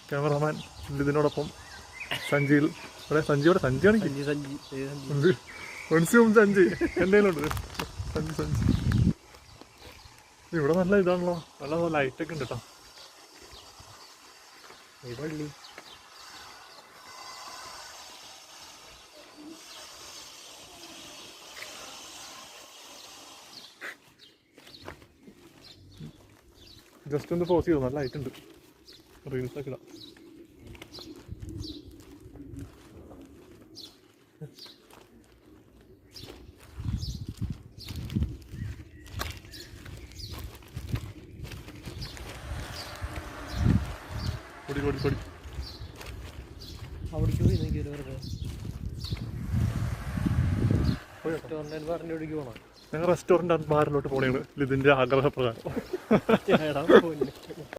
Cameraman ഇതിനോടൊപ്പം സഞ്ചിയിൽ സഞ്ചിയോടെ സഞ്ചിയാണ് സഞ്ചി എൻ്റെ കയ്യിലുണ്ട് സഞ്ചി. ഇവിടെ നല്ല ഇതാണല്ലോ, നല്ല ലൈറ്റൊക്കെ ഉണ്ട് കേട്ടോ. പള്ളി ജസ്റ്റ് ഒന്ന് പോസ് ചെയ്തു, നല്ല ലൈറ്റ് ഉണ്ട്, റീൽസൊക്കെ ഇടാം. കൊടി കൊടി കൊടി അവിടേക്ക് പോയി നോക്കി റെസ്റ്റോറൻറ്റ് പോകണം. ഞങ്ങൾ റെസ്റ്റോറൻറ്റ് ബാറിലോട്ട് പോകണേണ് ഇതിൻ്റെ ആഗ്രഹപ്രകാരം.